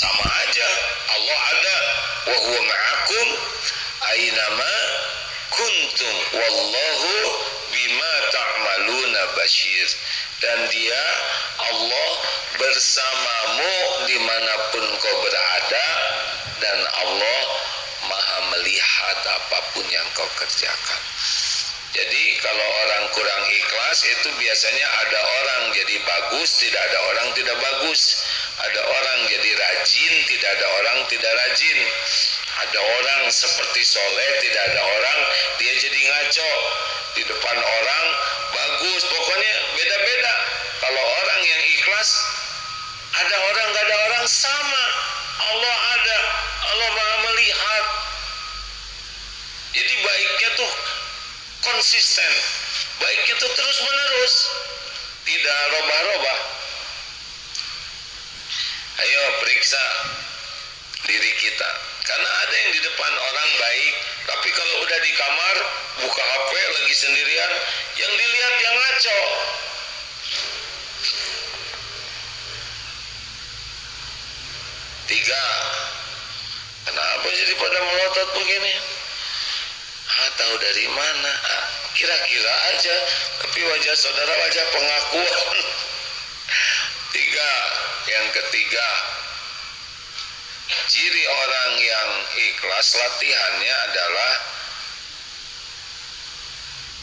sama aja. Allah ada, wa huwa ma'akum ainama kuntum wallahu bima ta'maluna basyir. Dan dia Allah bersamamu dimanapun kau berada, dan Allah maha melihat apapun yang kau kerjakan. Jadi kalau orang kurang ikhlas itu biasanya ada orang jadi bagus, tidak ada orang tidak bagus. Ada orang jadi rajin, tidak ada orang tidak rajin. Ada orang seperti soleh, tidak ada orang dia jadi ngaco. Di depan orang bagus, pokoknya beda-beda. Kalau orang yang ikhlas, ada orang gak ada orang sama. Allah ada, Allah maha melihat. Jadi baiknya tuh konsisten, baiknya tuh terus menerus, tidak robah-robah. Ayo periksa diri kita, karena ada yang di depan orang baik, tapi kalau udah di kamar buka HP lagi sendirian, yang dilihat yang ngaco. Tiga, kenapa jadi pada melotot begini? Tahu dari mana? Kira-kira aja, tapi wajah saudara wajah pengakuan. Tiga, yang ketiga, ciri orang yang ikhlas latihannya adalah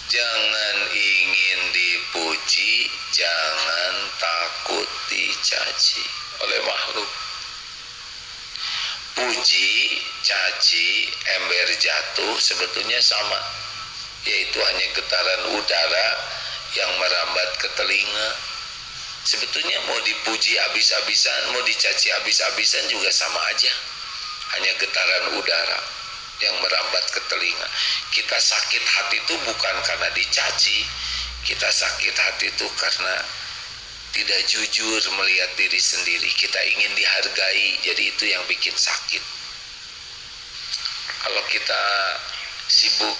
jangan ingin dipuji, jangan takut dicaci oleh makhluk. Puji, caci, ember jatuh sebetulnya sama, yaitu hanya getaran udara yang merambat ke telinga. Sebetulnya mau dipuji habis-habisan, mau dicaci habis-habisan juga sama aja, hanya getaran udara yang merambat ke telinga. Kita sakit hati itu bukan karena dicaci, kita sakit hati itu karena tidak jujur melihat diri sendiri. Kita ingin dihargai, jadi itu yang bikin sakit. Kalau kita sibuk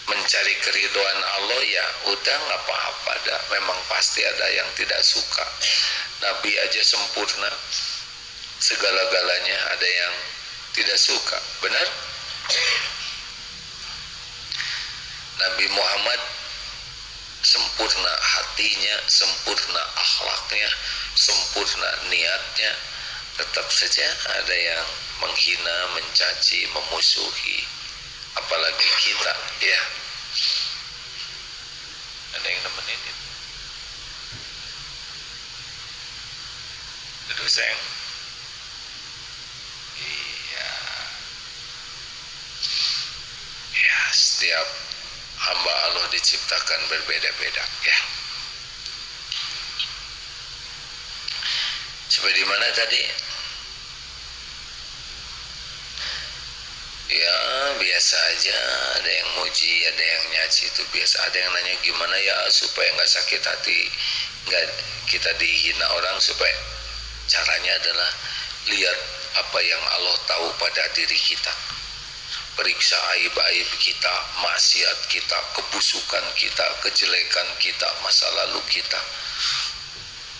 mencari keridhaan Allah, ya udah nggak apa-apa dah. Memang pasti ada yang tidak suka. Nabi aja sempurna, segala-galanya ada yang tidak suka, benar? Nabi Muhammad sempurna hatinya, sempurna akhlaknya, sempurna niatnya, tetap saja ada yang menghina, mencaci, memusuhi. Apalagi kita, ya. Ada yang nemenin itu. Duduk sayang. Iya. Ya, setiap hamba Allah diciptakan berbeda-beda, ya. Sampai di mana tadi? Ya biasa aja, ada yang muji, ada yang nyaci, itu biasa. Ada yang nanya gimana ya supaya nggak sakit hati, nggak kita dihina orang. Supaya caranya adalah lihat apa yang Allah tahu pada diri kita. Periksa aib-aib kita, maksiat kita, kebusukan kita, kejelekan kita, masa lalu kita.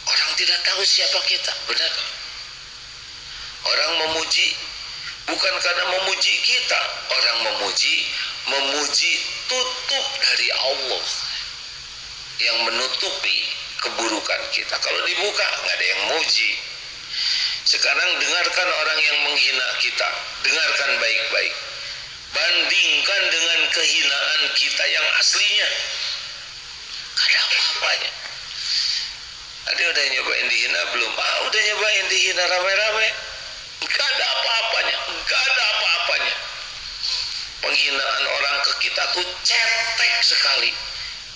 Orang tidak tahu siapa kita, benar? Orang memuji bukan karena memuji kita. Orang memuji tutup dari Allah yang menutupi keburukan kita. Kalau dibuka nggak ada yang muji. Sekarang dengarkan orang yang menghina kita, dengarkan baik-baik. Bandingkan dengan kehinaan kita yang aslinya, gak ada apa-apanya. Ada udah nyobain dihina belum? Udah nyobain dihina rame-rame, gak ada apa-apanya, gak ada apa-apanya. Penghinaan orang ke kita tuh cetek sekali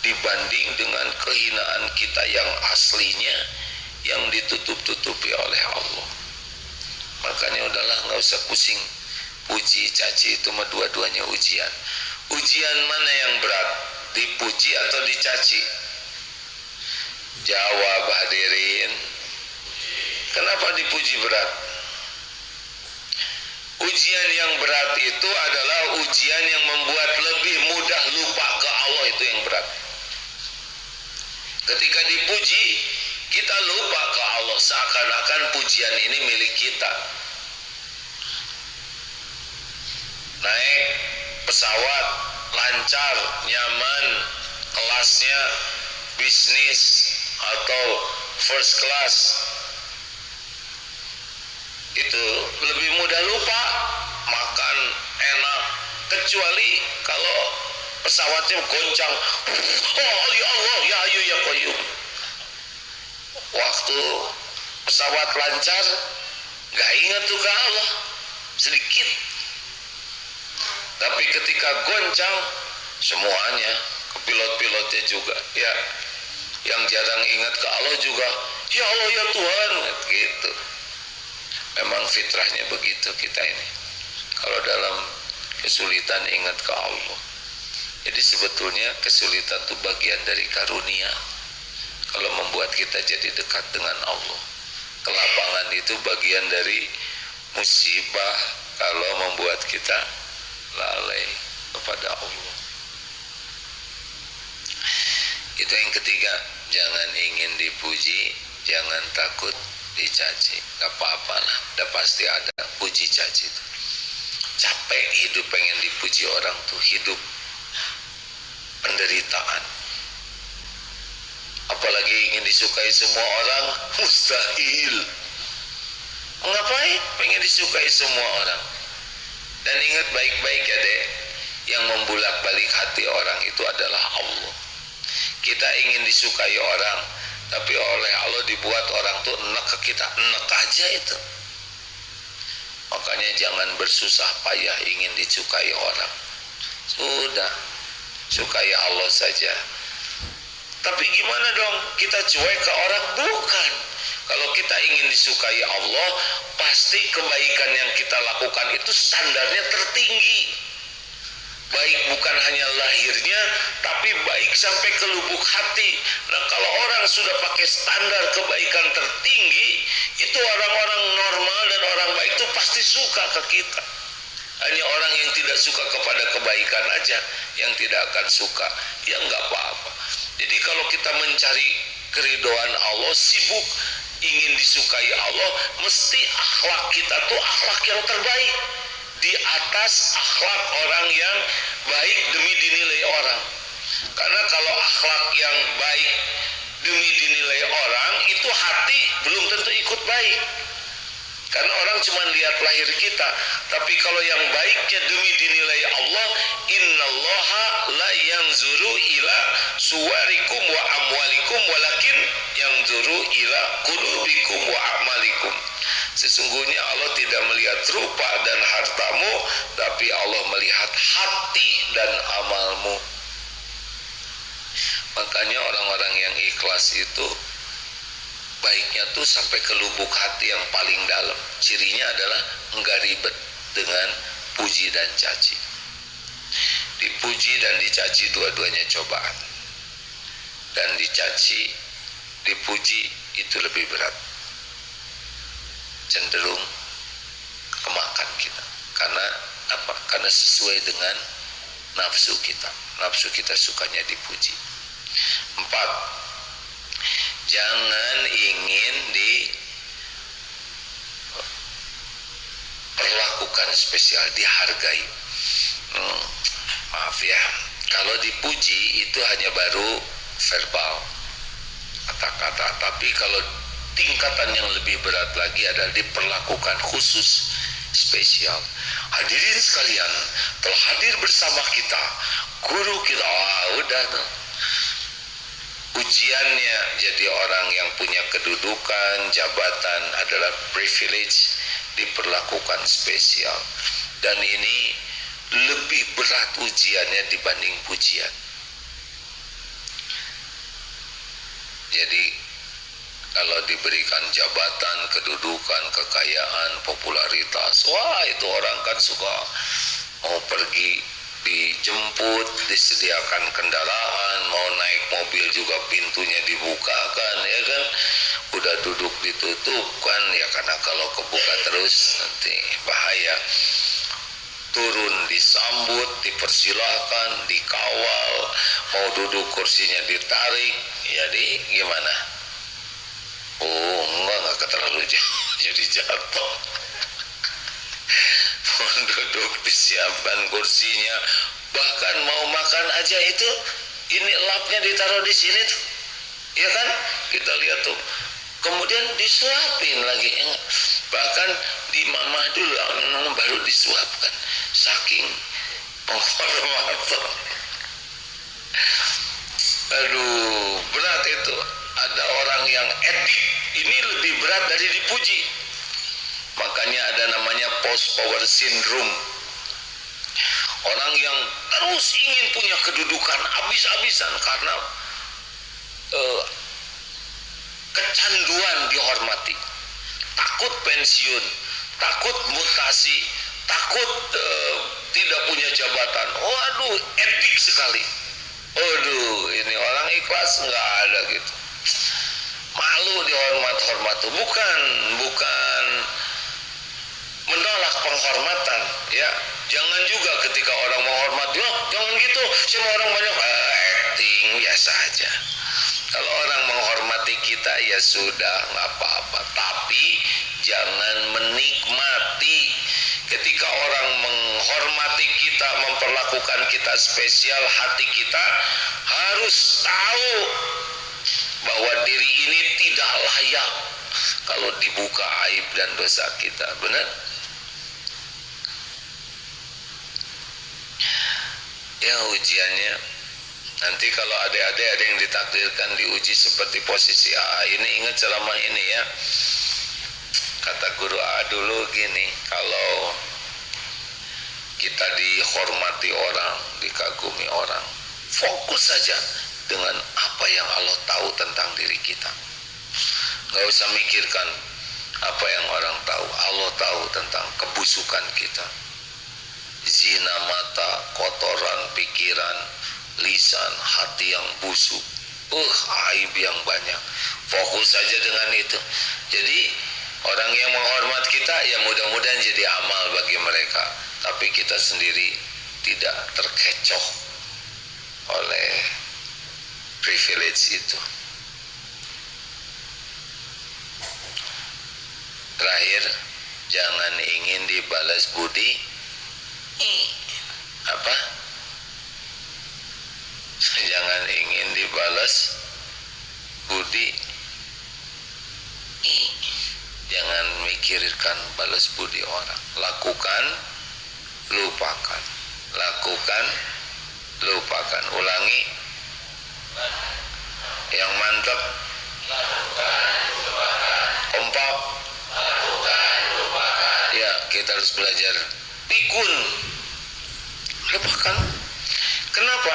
dibanding dengan kehinaan kita yang aslinya, yang ditutup-tutupi oleh Allah. Makanya udahlah, nggak usah pusing. Puji, caci itu mah dua-duanya ujian. Ujian mana yang berat? Dipuji atau dicaci? Jawab hadirin. Kenapa dipuji berat? Ujian yang berat itu adalah ujian yang membuat lebih mudah lupa ke Allah, itu yang berat. Ketika dipuji, Kita lupa ke Allah, seakan-akan pujian ini milik kita. Naik pesawat lancar, nyaman, kelasnya bisnis atau first class, itu lebih mudah lupa. Makan enak, kecuali kalau pesawatnya goncang, oh ya Allah ya Hayyu ya Qayyum. Waktu pesawat lancar gak ingat tuh ke Allah sedikit, tapi ketika goncang semuanya, ke pilot-pilotnya juga ya, yang jarang ingat ke Allah juga ya Allah ya Tuhan gitu. Memang fitrahnya begitu kita ini, kalau dalam kesulitan ingat ke Allah. Jadi sebetulnya kesulitan itu bagian dari karunia, kalau membuat kita jadi dekat dengan Allah. Kelapangan itu bagian dari musibah, kalau membuat kita lalai kepada Allah. Itu yang ketiga, jangan ingin dipuji, jangan takut dicaci. Gak apa-apa lah, udah pasti ada puji caci itu. Capek hidup pengen dipuji orang tuh, hidup penderitaan. Apalagi ingin disukai semua orang, mustahil. Ngapain pengen disukai semua orang? Dan ingat baik-baik ya dek, yang membulak-balik hati orang itu adalah Allah. Kita ingin disukai orang, tapi oleh Allah dibuat orang tuh enek ke kita, enek aja itu. Makanya jangan bersusah payah ingin disukai orang. Sudah, sukai Allah saja. Tapi gimana dong, kita cuek ke orang? Bukan. Kalau kita ingin disukai Allah, pasti kebaikan yang kita lakukan itu standarnya tertinggi. Baik bukan hanya lahirnya, tapi baik sampai ke lubuk hati. Nah, kalau orang sudah pakai standar kebaikan tertinggi, itu orang-orang normal dan orang baik itu pasti suka ke kita. Hanya orang yang tidak suka kepada kebaikan aja yang tidak akan suka. Ya nggak apa-apa. Jadi kalau kita mencari keridhaan Allah, sibuk ingin disukai Allah, mesti akhlak kita tuh akhlak yang terbaik, di atas akhlak orang yang baik demi dinilai orang. Karena kalau akhlak yang baik demi dinilai orang, itu hati belum tentu ikut baik. Karena orang cuma lihat lahir kita, tapi kalau yang baiknya demi dinilai Allah, innallaha la yanzuru ila suwarikum wa amwalikum walakin yanzuru ila qulubikum wa amalikum. Sesungguhnya Allah tidak melihat rupa dan hartamu, tapi Allah melihat hati dan amalmu. Makanya orang-orang yang ikhlas itu baiknya tuh sampai ke lubuk hati yang paling dalam. Cirinya adalah enggak ribet dengan puji dan caci. Dipuji dan dicaci dua-duanya cobaan. Dan dicaci, dipuji itu lebih berat. Cenderung kemakan kita. Karena apa? Karena sesuai dengan nafsu kita. Nafsu kita sukanya dipuji. 4. Jangan ingin diperlakukan spesial, dihargai. Maaf ya, kalau dipuji itu hanya baru verbal, kata-kata. Tapi kalau tingkatan yang lebih berat lagi adalah diperlakukan khusus, spesial. Hadirin sekalian, telah hadir bersama kita guru kita. Udah tuh. Ujiannya jadi orang yang punya kedudukan, jabatan adalah privilege, diperlakukan spesial. Dan ini lebih berat ujiannya dibanding pujian. Jadi kalau diberikan jabatan, kedudukan, kekayaan, popularitas, wah itu orang kan suka mau pergi dijemput, disediakan kendaraan, mau naik mobil juga pintunya dibukakan, ya kan, udah duduk ditutup kan, ya karena kalau kebuka terus nanti bahaya. Turun disambut, dipersilahkan, dikawal, mau duduk kursinya ditarik, jadi gimana? Oh enggak terlalu jauh jadi jatuh. Duduk disiapkan kursinya, bahkan mau makan aja itu ini lapnya ditaruh di sini tuh, ya kan, kita lihat tuh, kemudian disuapin lagi, bahkan di mamah dulu baru disuapkan, saking penghormatan. Aduh berat itu. Ada orang yang edik ini lebih berat dari dipuji. Makanya ada namanya post power syndrome. Orang yang terus ingin punya kedudukan habis-habisan karena kecanduan dihormati, takut pensiun, takut mutasi, takut tidak punya jabatan. Waduh, edik sekali. Waduh, ini orang ikhlas nggak ada gitu. Malu dihormat-hormat tuh, bukan menolak penghormatan, ya. Jangan juga ketika orang menghormati, oh jangan gitu, semua orang banyak acting biasa aja. Kalau orang menghormati kita ya sudah nggak apa-apa, tapi jangan menikmati. Ketika orang menghormati kita, memperlakukan kita spesial, hati kita harus tahu bahwa diri ini tidak layak kalau dibuka aib dan dosa kita, benar? Ya ujiannya nanti kalau adik-adik ada yang ditakdirkan diuji seperti posisi A ini, ingat ceramah ini ya. Kata guru A dulu gini, kalau kita dihormati orang, dikagumi orang, fokus saja dengan apa yang Allah tahu tentang diri kita. Gak usah mikirkan apa yang orang tahu. Allah tahu tentang kebusukan kita, zina mata, kotoran pikiran, lisan, hati yang busuk, aib yang banyak. Fokus saja dengan itu. Jadi orang yang menghormat kita ya mudah-mudahan jadi amal bagi mereka, tapi kita sendiri tidak terkecoh oleh privilege itu. Terakhir, jangan ingin dibalas budi apa? Jangan ingin dibalas budi. Jangan mikirkan balas budi orang. Lakukan, lupakan. Lakukan, lupakan. Ulangi. Yang mantap. Lakukan, lupakan. Kompak. Lakukan, lupakan. Ya, kita harus belajar pikun. Lupakan. Kenapa?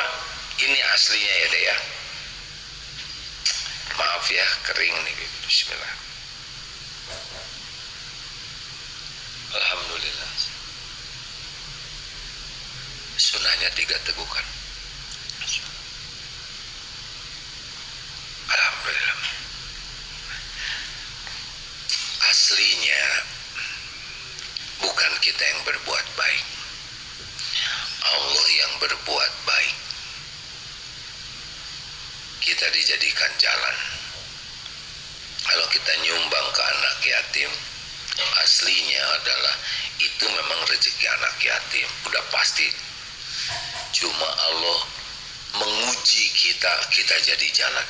Ini aslinya ya deh ya. Maaf ya, kering nih. Bismillah. Alhamdulillah. Sunahnya 3 tegukan. Alhamdulillah. Aslinya bukan kita yang berbuat baik, Allah yang berbuat baik. Kita dijadikan jalan. Kalau kita nyumbang ke anak yatim, aslinya adalah itu memang rezeki anak yatim, udah pasti. Cuma Allah menguji kita jadi jalan.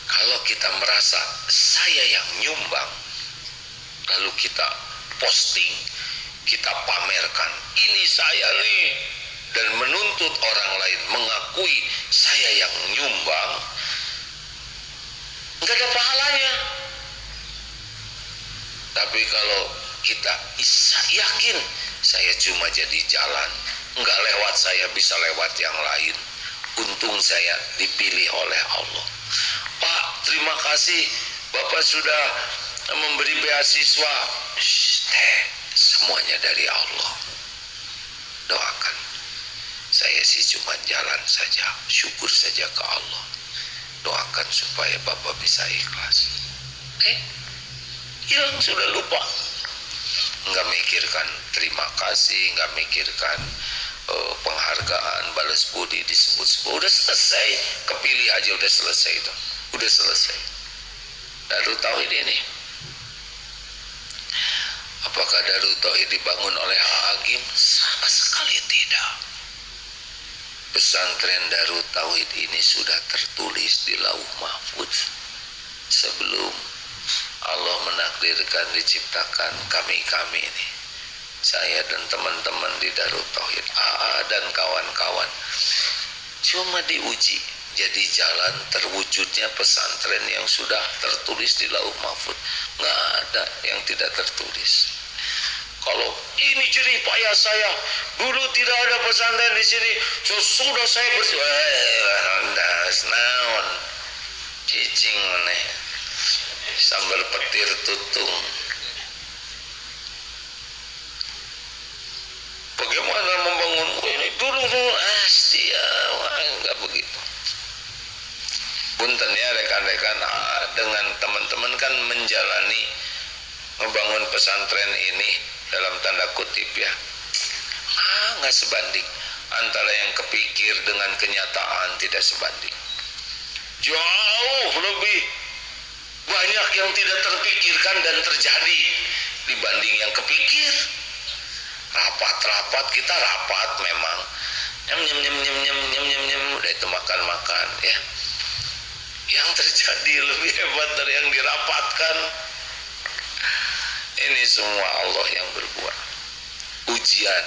Kalau kita merasa saya yang nyumbang, lalu kita posting, kita pamerkan, ini saya nih, dan menuntut orang lain mengakui saya yang nyumbang, nggak ada pahalanya. Tapi kalau kita yakin saya cuma jadi jalan, nggak lewat saya bisa lewat yang lain, untung saya dipilih oleh Allah. Pak, terima kasih Bapak sudah memberi beasiswa. Semuanya dari Allah. Doakan. Saya sih cuma jalan saja, syukur saja ke Allah. Doakan supaya Bapak bisa ikhlas. Hilang, sudah lupa. Nggak mikirkan terima kasih, nggak mikirkan penghargaan, balas budi disebut-sebut. Udah selesai, kepilih aja udah selesai itu. Udah selesai. Darut Tauhid ini, apakah Darut Tauhid dibangun oleh Agim? Sama sekali tidak. Pesantren Darut Tauhid ini sudah tertulis di Lauh Mahfuz sebelum Allah menakdirkan diciptakan kami ini, saya dan teman-teman di Darut Tauhid, AA dan kawan-kawan, cuma diuji jadi jalan terwujudnya pesantren yang sudah tertulis di Lauh Mahfuz. Nggak ada yang tidak tertulis. Kalau ini jerih payah saya, dulu tidak ada pesantren di sini, sudah saya naon cicing meneh sambal petir tutung. Bagaimana membangun ini dulu ya, enggak begitu. Punten ya rekan-rekan, dengan teman-teman kan menjalani membangun pesantren ini dalam tanda kutip ya, nggak sebanding. Antara yang kepikir dengan kenyataan tidak sebanding. Jauh lebih banyak yang tidak terpikirkan dan terjadi dibanding yang kepikir. Rapat kita rapat memang, nyem udah itu makan ya. Yang terjadi lebih hebat dari yang dirapatkan. Ini semua Allah yang berbuat. Ujian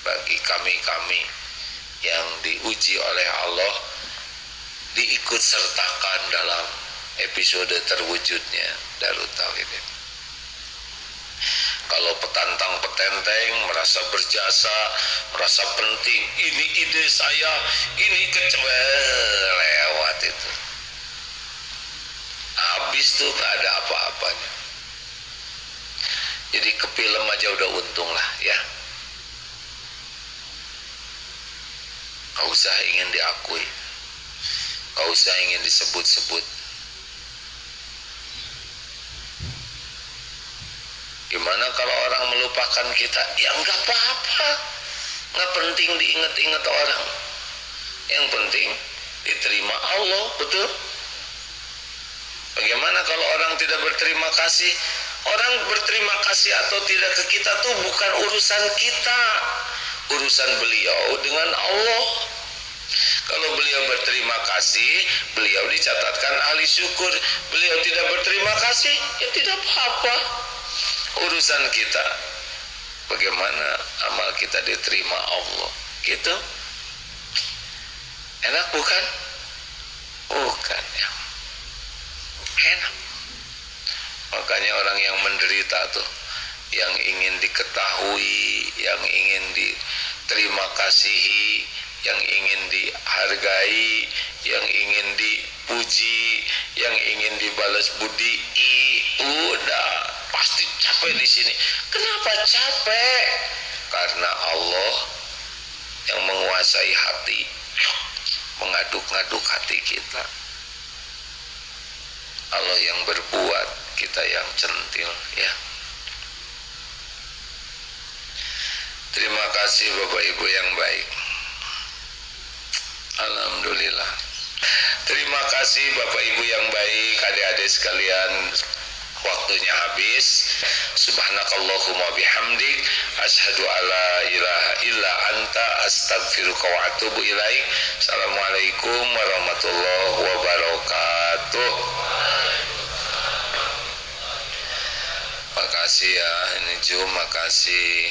bagi kami yang diuji oleh Allah, diikut sertakan dalam episode terwujudnya Darut Tauhid. Kalau petantang petenteng merasa berjasa, merasa penting, ini ide saya, ini lewat itu. Habis tuh gak ada apa-apanya. Jadi ke film aja udah untung lah ya. Gak usah ingin diakui, gak usah ingin disebut-sebut. Gimana kalau orang melupakan kita? Ya enggak apa-apa, nggak penting diingat-ingat orang. Yang penting diterima Allah, betul? Bagaimana kalau orang tidak berterima kasih? Orang berterima kasih atau tidak ke kita tuh bukan urusan kita, urusan beliau dengan Allah. Kalau beliau berterima kasih, beliau dicatatkan ahli syukur. Beliau tidak berterima kasih, ya tidak apa-apa. Urusan kita bagaimana amal kita diterima Allah, gitu. Enak bukan? Bukan ya. Enak. Makanya orang yang menderita tuh, yang ingin diketahui, yang ingin diterima kasihi, yang ingin dihargai, yang ingin dipuji, yang ingin dibalas budi, udah pasti capek di sini. Kenapa capek? Karena Allah yang menguasai hati, mengaduk-ngaduk hati kita. Allah yang berbuat, kita yang centil ya. Terima kasih Bapak Ibu yang baik. Alhamdulillah. Terima kasih Bapak Ibu yang baik, adik-adik sekalian. Waktunya habis. Subhanakallahumma bihamdik, asyhadu alla ilaha illa anta, astaghfiruka wa atubu ilaik. Assalamualaikum warahmatullahi wabarakatuh. Makasih ya, ini Jum, makasih.